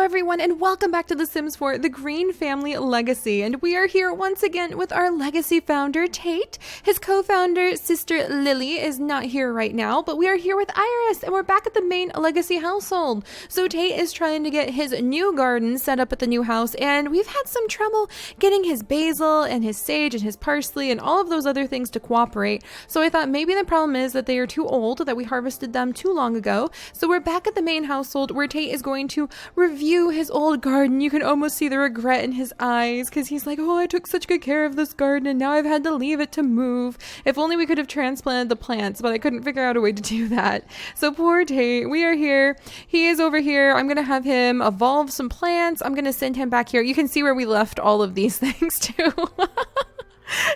everyone, and welcome back to The Sims 4, the Greene Family Legacy. And we are here once again with our legacy founder, Tate. His co-founder, sister Lily, is not here right now, but we are here with Iris, and we're back at the main legacy household. So Tate is trying to get his new garden set up at the new house, and we've had some trouble getting his basil and his sage and his parsley and all of those other things to cooperate. So I thought maybe the problem is that they are too old, that we harvested them too long ago. So we're back at the main household where Tate is going to review his old garden. You can almost see the regret in his eyes because he's like, oh, I took such good care of this garden and now I've had to leave it to move. If only we could have transplanted the plants, but I couldn't figure out a way to do that. So poor Tate, we are here. He is over here. I'm going to have him evolve some plants. I'm going to send him back here. You can see where we left all of these things too.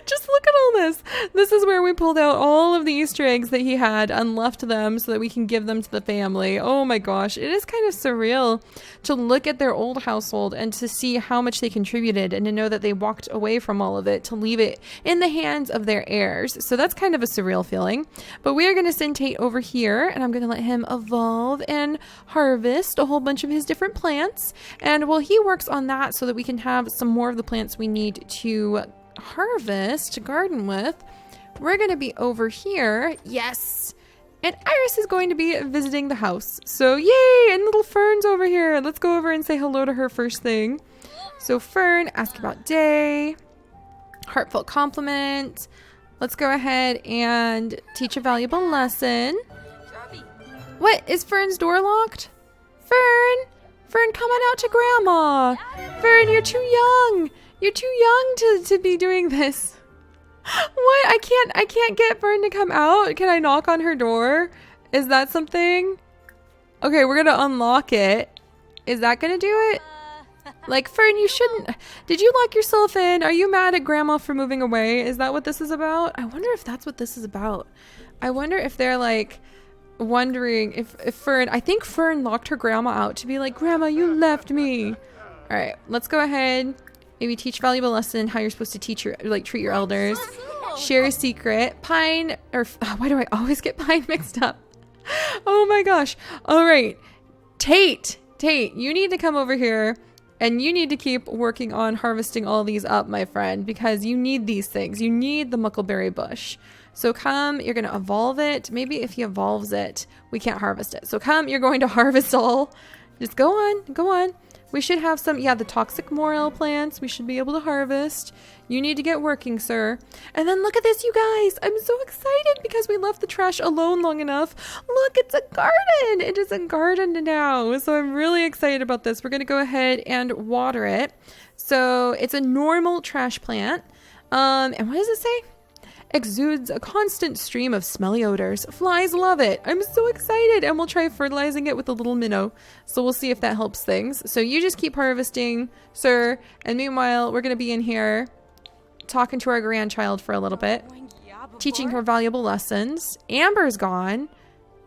Just look at all this. This is where we pulled out all of the Easter eggs that he had and left them so that we can give them to the family. Oh my gosh. It is kind of surreal to look at their old household and to see how much they contributed and to know that they walked away from all of it to leave it in the hands of their heirs. So that's kind of a surreal feeling. But we are going to send Tate over here and I'm going to let him evolve and harvest a whole bunch of his different plants. And while he works on that so that we can have some more of the plants we need to harvest garden with, we're going to be over here. Yes. And Iris is going to be visiting the house. So yay, and little Fern's over here. Let's go over and say hello to her first thing. So Fern, ask about day, heartfelt compliment. Let's go ahead and teach a valuable lesson. What, is Fern's door locked? Fern, come on out to Grandma. Fern, you're too young. You're too young to be doing this. What? I can't get Fern to come out. Can I knock on her door? Is that something? Okay, we're gonna unlock it. Is that gonna do it? Like, Fern, you shouldn't. Did you lock yourself in? Are you mad at Grandma for moving away? Is that what this is about? I wonder if that's what this is about. I wonder if they're like wondering if Fern, I think Fern locked her grandma out to be like, Grandma, you left me. All right, let's go ahead. Maybe teach valuable lesson, how you're supposed to treat your elders. Share a secret. Pine, or why do I always get pine mixed up? Oh my gosh. All right. Tate, you need to come over here and you need to keep working on harvesting all these up, my friend, because you need these things. You need the muckleberry bush. So come, you're going to evolve it. Maybe if he evolves it, we can't harvest it. So come, you're going to harvest all. Just go on. We should have some, the toxic morel plants we should be able to harvest. You need to get working, sir. And then look at this, you guys. I'm so excited because we left the trash alone long enough. Look, it's a garden. It is a garden now. So I'm really excited about this. We're going to go ahead and water it. So it's a normal trash plant. And what does it say? Exudes a constant stream of smelly odors. Flies love it. I'm so excited. And we'll try fertilizing it with a little minnow. So we'll see if that helps things. So you just keep harvesting, sir. And meanwhile, we're going to be in here talking to our grandchild for a little bit. Teaching her valuable lessons. Amber's gone.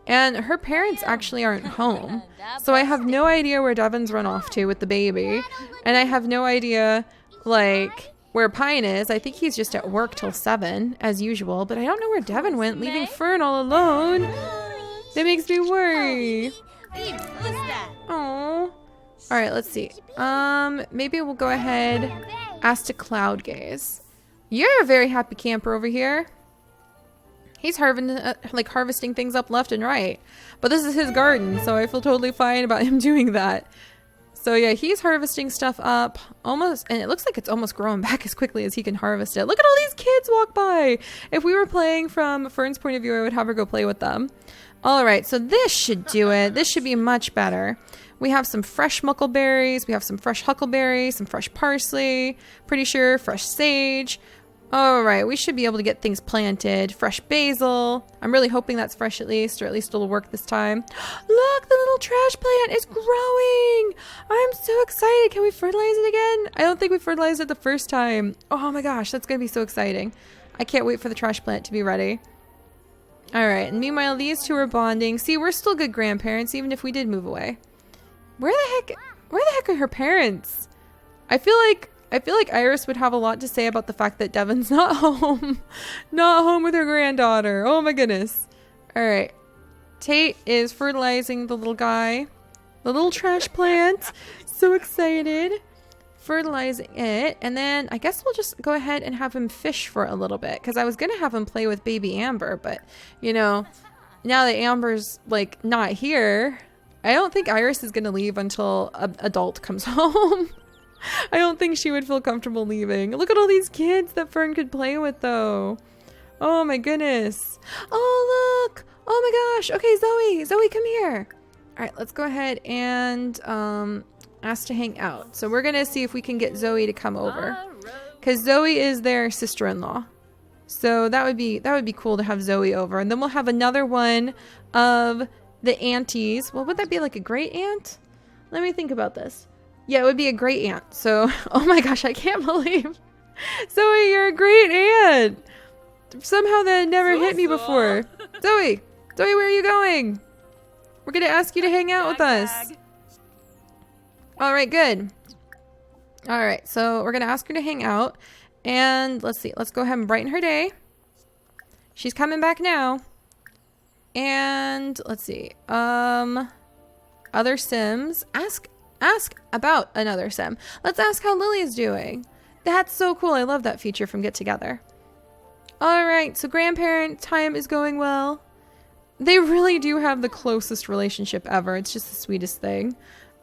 And her parents actually aren't home. So I have no idea where Devon's run off to with the baby. And I have no idea, where Pine is. I think he's just at work till 7, as usual. But I don't know where Devon went, leaving Fern all alone. That makes me worry. Oh. All right, let's see. Maybe we'll go ahead. Ask to Cloud Gaze. You're a very happy camper over here. He's harvesting things up left and right. But this is his garden, so I feel totally fine about him doing that. So yeah, he's harvesting stuff up almost, and it looks like it's almost growing back as quickly as he can harvest it. Look at all these kids walk by. If we were playing from Fern's point of view, I would have her go play with them. All right, so this should do it. This should be much better. We have some fresh muckleberries. We have some fresh huckleberries, some fresh parsley. Pretty sure fresh sage. All right, we should be able to get things planted. Fresh basil. I'm really hoping that's fresh at least, or at least it'll work this time. Look, the little trash plant is growing. I'm so excited. Can we fertilize it again? I don't think we fertilized it the first time. Oh my gosh, that's going to be so exciting. I can't wait for the trash plant to be ready. All right, and meanwhile, these two are bonding. See, we're still good grandparents, even if we did move away. Where the heck are her parents? I feel like Iris would have a lot to say about the fact that Devon's not home. Not home with her granddaughter. Oh my goodness. All right. Tate is fertilizing the little guy. The little trash plant. So excited. Fertilizing it. And then I guess we'll just go ahead and have him fish for a little bit. Because I was going to have him play with baby Amber. But, you know, now that Amber's, like, not here, I don't think Iris is going to leave until an adult comes home. I don't think she would feel comfortable leaving. Look at all these kids that Fern could play with, though. Oh, my goodness. Oh, look. Oh, my gosh. Okay, Zoe. Zoe, come here. All right, let's go ahead and ask to hang out. So we're going to see if we can get Zoe to come over. Because Zoe is their sister-in-law. So that would be cool to have Zoe over. And then we'll have another one of the aunties. Well, would that be like a great aunt? Let me think about this. Yeah, it would be a great aunt. So, oh my gosh, I can't believe. Zoe, you're a great aunt. Somehow that never hit me before. Zoe, where are you going? We're going to ask you to hang out with us. All right, good. All right, so we're going to ask her to hang out. And let's see. Let's go ahead and brighten her day. She's coming back now. And let's see. Other Sims. Ask about another Sim. Let's ask how Lily's doing. That's so cool. I love that feature from Get Together. All right, so grandparent time is going well. They really do have the closest relationship ever. It's just the sweetest thing.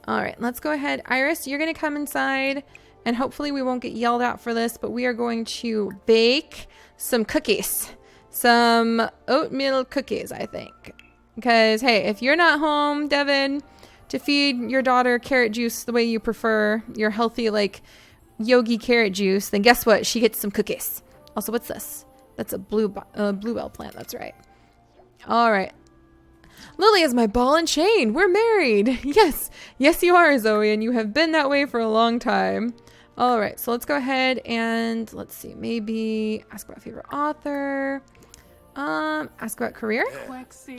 All right, let's go ahead. Iris, you're going to come inside, and hopefully we won't get yelled at for this, but we are going to bake some cookies. Some oatmeal cookies, I think. Because, hey, if you're not home, Devin, to feed your daughter carrot juice the way you prefer, your healthy, like, yogi carrot juice, then guess what? She gets some cookies. Also, what's this? That's a bluebell plant. That's right. All right. Lily is my ball and chain. We're married. Yes. Yes, you are, Zoe, and you have been that way for a long time. All right. So let's go ahead and let's see. Maybe ask about favorite author. Ask about career.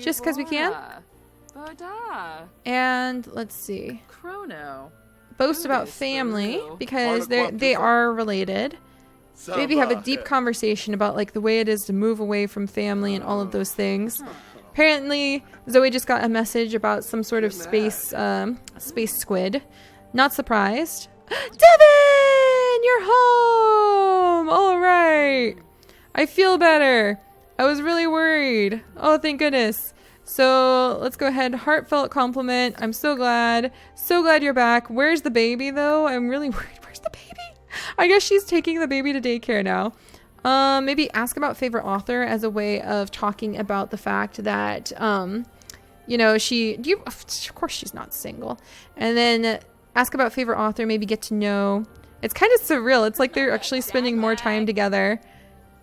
Just because we can. And let's see. Boast about family because they are related. Maybe have a deep conversation about like the way it is to move away from family and all of those things. Apparently, Zoe just got a message about some sort of space squid. Not surprised. Devin, you're home. All right. I feel better. I was really worried. Oh, thank goodness. So let's go ahead. Heartfelt compliment. I'm so glad. So glad you're back. Where's the baby though? I'm really worried. Where's the baby? I guess she's taking the baby to daycare now. Maybe ask about favorite author as a way of talking about the fact that, you know, of course she's not single. And then ask about favorite author, maybe get to know. It's kind of surreal. It's like they're actually spending more time together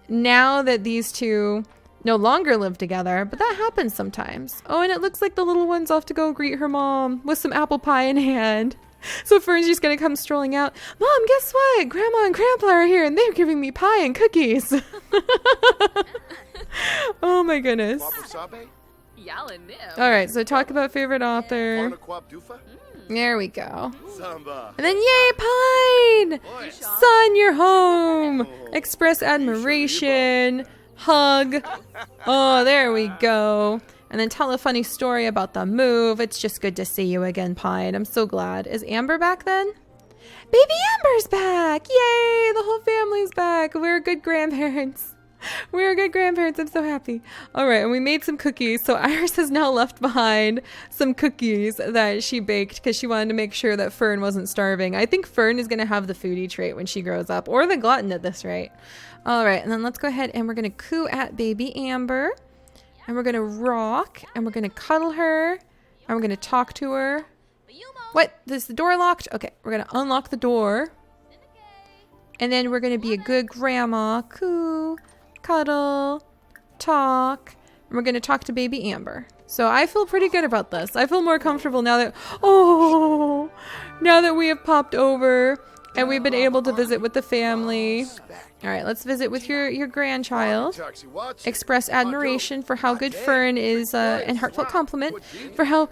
now that these two no longer live together, but that happens sometimes. Oh, and it looks like the little one's off to go greet her mom with some apple pie in hand. So Fern's just gonna come strolling out. Mom, guess what? Grandma and Grandpa are here and they're giving me pie and cookies. Oh my goodness. Alright, so talk about favorite author. There we go. And then yay, Pine! Son, you're home! Express admiration. Hug. Oh, there we go. And then tell a funny story about the move. It's just good to see you again, Pine. I'm so glad. Is Amber back then? Baby Amber's back! Yay! The whole family's back. We're good grandparents. We're good grandparents. I'm so happy. All right, and we made some cookies. So Iris has now left behind some cookies that she baked because she wanted to make sure that Fern wasn't starving. I think Fern is going to have the foodie trait when she grows up, or the glutton at this rate. All right, and then let's go ahead and we're going to coo at baby Amber. And we're going to rock, and we're going to cuddle her, and we're going to talk to her. What? Is the door locked? Okay, we're going to unlock the door. And then we're going to be a good grandma. Coo, cuddle, talk. And we're going to talk to baby Amber. So I feel pretty good about this. I feel more comfortable now that, now that we have popped over and we've been able to visit with the family. All right, let's visit with your grandchild. Express admiration for how good Fern is, and heartfelt compliment for how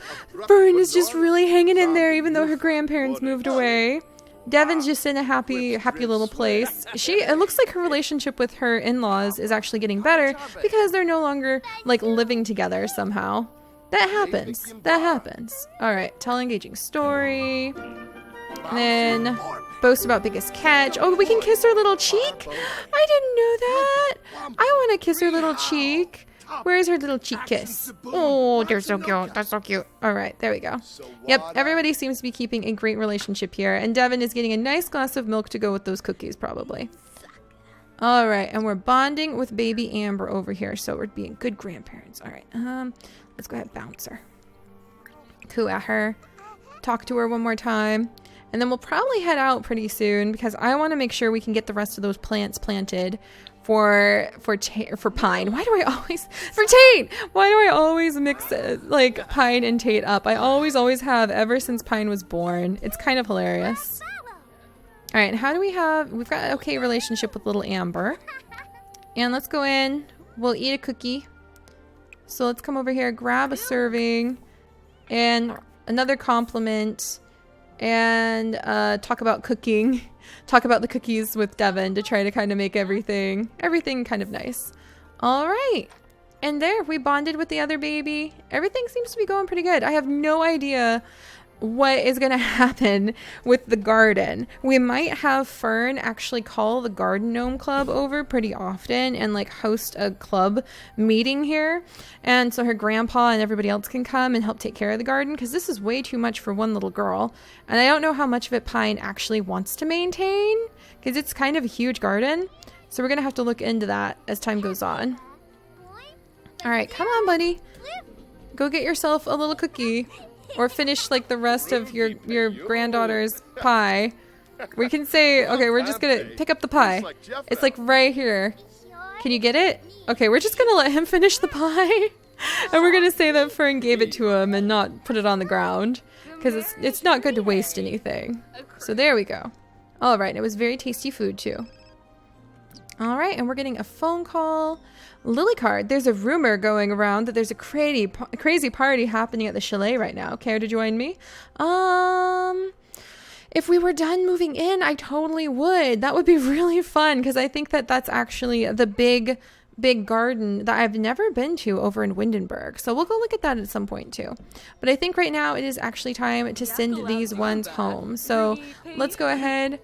Fern is just really hanging in there even though her grandparents moved away. Devin's just in a happy little place. It looks like her relationship with her in-laws is actually getting better because they're no longer like living together somehow. That happens. That happens. All right. Tell engaging story. And then boast about biggest catch. Oh, we can kiss her little cheek? I didn't know that. I want to kiss her little cheek. Where's her little cheek kiss? Oh, they're so cute. That's so cute. All right, there we go. Yep, everybody seems to be keeping a great relationship here. And Devin is getting a nice glass of milk to go with those cookies, probably. All right, and we're bonding with baby Amber over here. So we're being good grandparents. All right, let's go ahead and bounce her. Coo at her. Talk to her one more time. And then we'll probably head out pretty soon because I want to make sure we can get the rest of those plants planted for pine. Why do I always for Tate? Why do I always mix like pine and Tate up? I always have ever since Pine was born. It's kind of hilarious. All right, how do we have? We've got an okay relationship with little Amber. And let's go in. We'll eat a cookie. So let's come over here, grab a serving, and another compliment. And talk about cooking. Talk about the cookies with Devin to try to kind of make everything kind of nice. All right. And there, we bonded with the other baby. Everything seems to be going pretty good. I have no idea what is going to happen with the garden. We might have Fern actually call the Garden Gnome Club over pretty often and like host a club meeting here. And so her grandpa and everybody else can come and help take care of the garden because this is way too much for one little girl. And I don't know how much of it Pine actually wants to maintain because it's kind of a huge garden. So we're going to have to look into that as time goes on. All right, come on, buddy. Go get yourself a little cookie. Or finish like the rest of your granddaughter's pie. We can say, okay, we're just gonna pick up the pie. It's like right here. Can you get it? Okay, we're just gonna let him finish the pie. And we're gonna say that Fern gave it to him and not put it on the ground. Because it's not good to waste anything. So there we go. Alright, it was very tasty food too. Alright, and we're getting a phone call. Lily card. There's a rumor going around that there's a crazy party happening at the chalet right now. Care to join me? If we were done moving in, I totally would. That would be really fun because I think that that's actually the big garden that I've never been to over in Windenburg. So we'll go look at that at some point too. But I think right now it is actually time to send these ones home. So let's go ahead.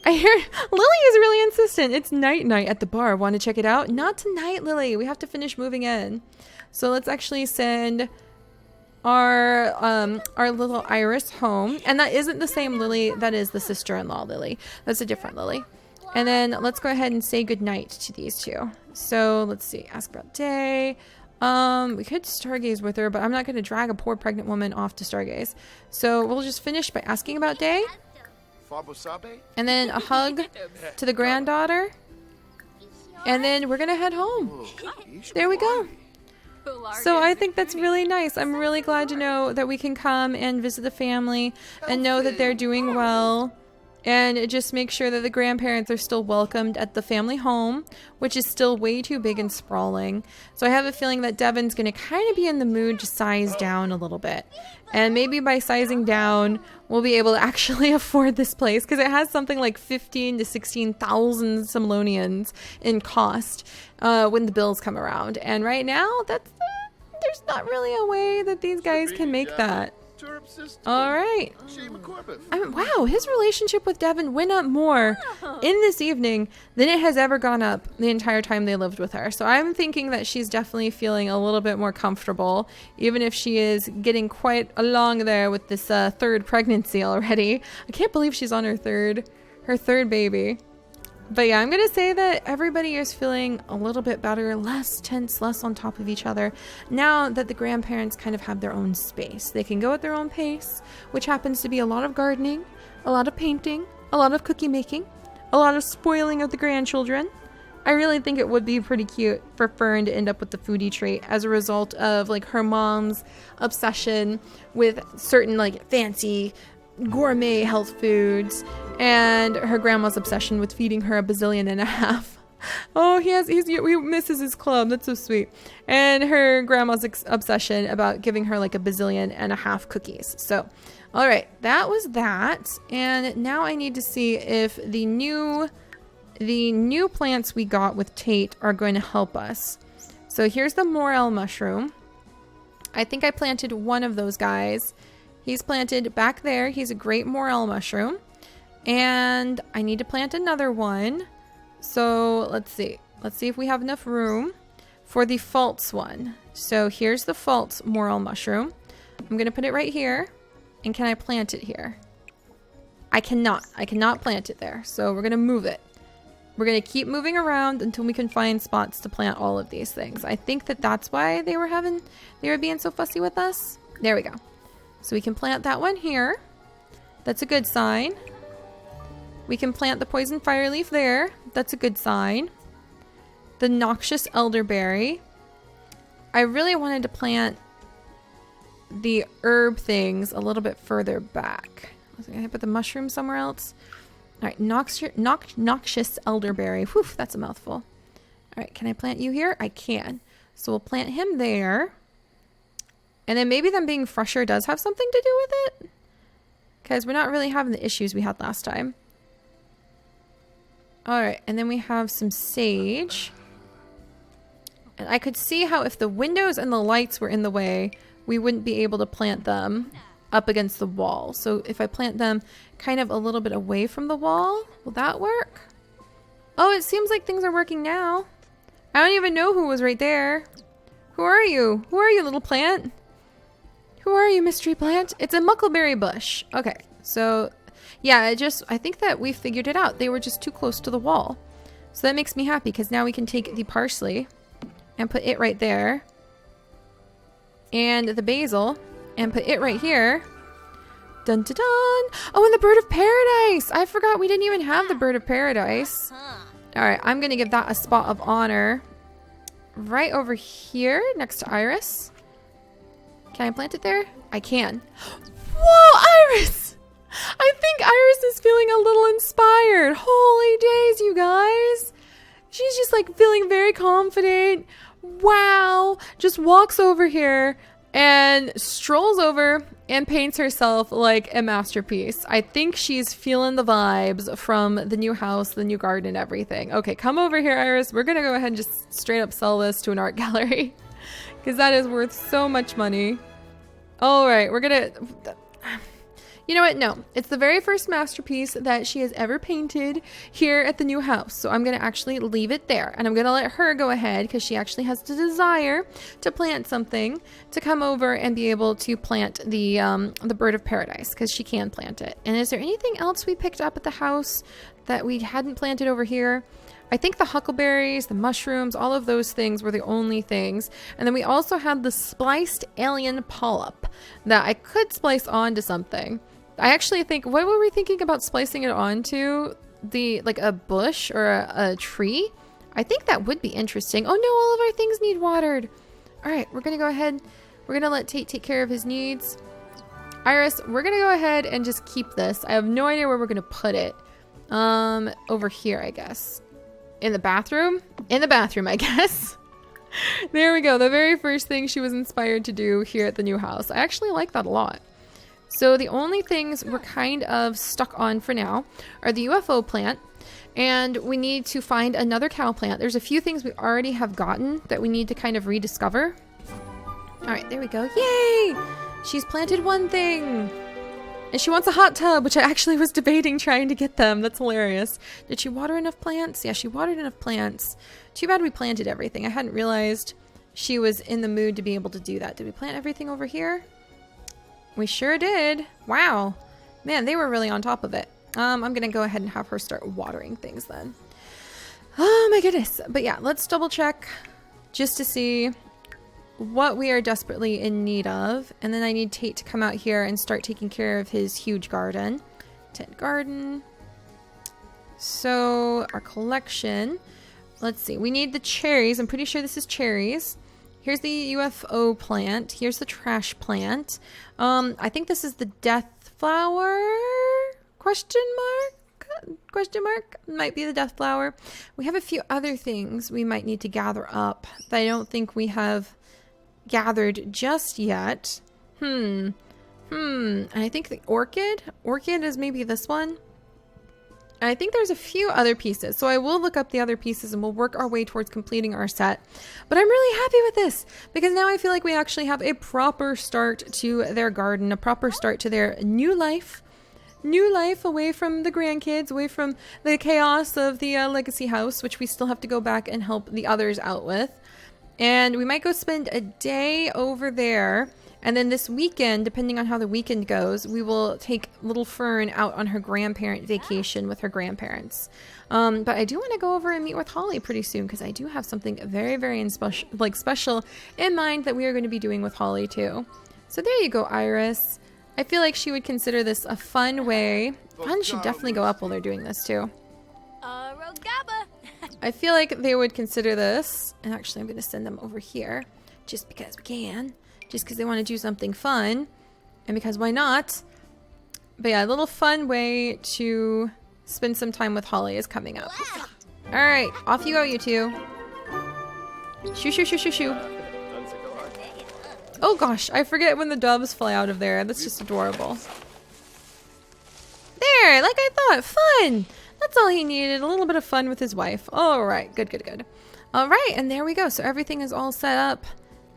I hear Lily is really insistent. It's night at the bar. Want to check it out? Not tonight, Lily. We have to finish moving in. So let's actually send our little Iris home. And that isn't the same Lily. That is the sister-in-law Lily. That's a different Lily. And then let's go ahead and say goodnight to these two. So let's see. Ask about day. We could stargaze with her, but I'm not going to drag a poor pregnant woman off to stargaze. So we'll just finish by asking about day. And then a hug to the granddaughter. And then we're going to head home. There we go. So I think that's really nice. I'm really glad to know that we can come and visit the family and know that they're doing well. And just make sure that the grandparents are still welcomed at the family home, which is still way too big and sprawling. So I have a feeling that Devin's going to kind of be in the mood to size down a little bit. And maybe by sizing down, we'll be able to actually afford this place because it has something like 15 to 16,000 simoleons in cost when the bills come around. And right now, there's not really a way that these guys can make that. All right. Wow, his relationship with Devin went up more in this evening than it has ever gone up the entire time they lived with her. So I'm thinking that she's definitely feeling a little bit more comfortable, even if she is getting quite along there with this third pregnancy already. I can't believe she's on her third baby. But yeah, I'm going to say that everybody is feeling a little bit better, less tense, less on top of each other. Now that the grandparents kind of have their own space. They can go at their own pace, which happens to be a lot of gardening, a lot of painting, a lot of cookie making, a lot of spoiling of the grandchildren. I really think it would be pretty cute for Fern to end up with the foodie trait as a result of like her mom's obsession with certain like fancy gourmet health foods and her grandma's obsession with feeding her 1.5 billion. Oh, he misses his club. That's so sweet. And her grandma's obsession about giving her like 1.5 billion cookies. So, all right, that was that. And now I need to see if the new plants we got with Tate are going to help us. So here's the morel mushroom. I think I planted one of those guys. He's planted back there. He's a great morel mushroom. And I need to plant another one. So let's see. Let's see if we have enough room for the false one. So here's the false morel mushroom. I'm going to put it right here. And can I plant it here? I cannot. I cannot plant it there. So we're going to move it. We're going to keep moving around until we can find spots to plant all of these things. I think that that's why they were being so fussy with us. There we go. So we can plant that one here. That's a good sign. We can plant the poison fireleaf there. That's a good sign. The noxious elderberry. I really wanted to plant the herb things a little bit further back. I was going to put the mushroom somewhere else. All right, noxious elderberry. Whew, that's a mouthful. All right, can I plant you here? I can. So we'll plant him there. And then maybe them being fresher does have something to do with it. Because we're not really having the issues we had last time. All right, and then we have some sage. And I could see how if the windows and the lights were in the way, we wouldn't be able to plant them up against the wall. So if I plant them kind of a little bit away from the wall, will that work? Oh, it seems like things are working now. I don't even know who was right there. Who are you? Who are you, little plant? Who are you, mystery plant? It's a muckleberry bush. Okay, so yeah, I think that we figured it out. They were just too close to the wall. So that makes me happy because now we can take the parsley and put it right there. And the basil and put it right here. Dun dun dun. Oh, and the bird of paradise. I forgot we didn't even have the bird of paradise. All right, I'm going to give that a spot of honor right over here next to Iris. Can I plant it there? I can. Whoa, Iris! I think Iris is feeling a little inspired. Holy days, you guys. She's just like feeling very confident. Wow. Just walks over here and strolls over and paints herself like a masterpiece. I think she's feeling the vibes from the new house, the new garden, everything. Okay, come over here, Iris. We're going to go ahead and just straight up sell this to an art gallery because that is worth so much money. All right, we're going to... You know what? No, it's the very first masterpiece that she has ever painted here at the new house. So I'm going to actually leave it there. And I'm going to let her go ahead because she actually has the desire to plant something to come over and be able to plant the bird of paradise because she can plant it. And is there anything else we picked up at the house that we hadn't planted over here? I think the huckleberries, the mushrooms, all of those things were the only things. And then we also had the spliced alien polyp that I could splice onto something. I actually think, what were we thinking about splicing it onto? Like a bush or a tree? I think that would be interesting. Oh no, all of our things need watered. All right, we're going to go ahead. We're going to let Tate take care of his needs. Iris, we're going to go ahead and just keep this. I have no idea where we're going to put it. Over here, I guess. In the bathroom? In the bathroom, I guess. There we go. The very first thing she was inspired to do here at the new house. I actually like that a lot. So the only things we're kind of stuck on for now are the UFO plant, and we need to find another cow plant. There's a few things we already have gotten that we need to kind of rediscover. All right, there we go. Yay! She's planted one thing. And she wants a hot tub, which I actually was debating trying to get them. That's hilarious. Did she water enough plants? Yeah, she watered enough plants. Too bad we planted everything. I hadn't realized she was in the mood to be able to do that. Did we plant everything over here? We sure did. Wow. Man, they were really on top of it. I'm going to go ahead and have her start watering things then. Oh my goodness. But yeah, let's double check just to see what we are desperately in need of. And then I need Tate to come out here and start taking care of his huge garden. Tent garden. So our collection. Let's see. We need the cherries. I'm pretty sure this is cherries. Here's the UFO plant. Here's the trash plant. I think this is the death flower? Question mark? Question mark? Might be the death flower. We have a few other things we might need to gather up that I don't think we have gathered just yet. And I think the orchid is maybe this one. And I think there's a few other pieces. So I will look up the other pieces and we'll work our way towards completing our set. But I'm really happy with this because now I feel like we actually have a proper start to their garden, a proper start to their new life. New life away from the grandkids, away from the chaos of the legacy house, which we still have to go back and help the others out with. And we might go spend a day over there. And then this weekend, depending on how the weekend goes, we will take little Fern out on her grandparent vacation with her grandparents. But I do want to go over and meet with Holly pretty soon because I do have something very, very special in mind that we are going to be doing with Holly too. So there you go, Iris. I feel like she would consider this a fun way. Fun should definitely go up while they're doing this too. I feel like they would consider this. And actually, I'm going to send them over here just because we can. Just because they want to do something fun. And because why not? But yeah, a little fun way to spend some time with Holly is coming up. Alright, off you go, you two. Shoo, shoo, shoo, shoo, shoo. Oh gosh, I forget when the doves fly out of there. That's just adorable. There, like I thought, fun! That's all he needed, a little bit of fun with his wife. Alright, good, good, good. Alright, and there we go. So everything is all set up.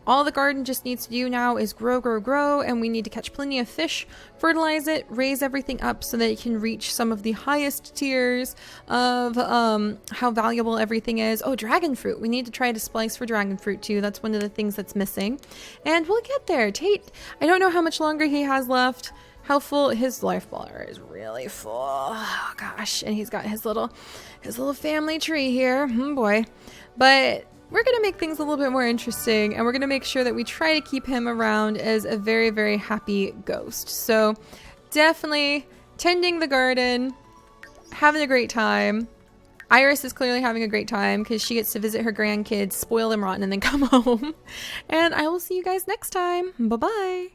All the garden just needs to do now is grow, grow, grow, and we need to catch plenty of fish, fertilize it, raise everything up so that it can reach some of the highest tiers of how valuable everything is. Oh, dragon fruit. We need to try to splice for dragon fruit too. That's one of the things that's missing. And we'll get there. Tate, I don't know how much longer he has left. How full his life bar is really full. Oh gosh, and he's got his little family tree here. Boy. But we're going to make things a little bit more interesting, and we're going to make sure that we try to keep him around as a very, very happy ghost. So definitely tending the garden, having a great time. Iris is clearly having a great time because she gets to visit her grandkids, spoil them rotten, and then come home. And I will see you guys next time. Bye-bye.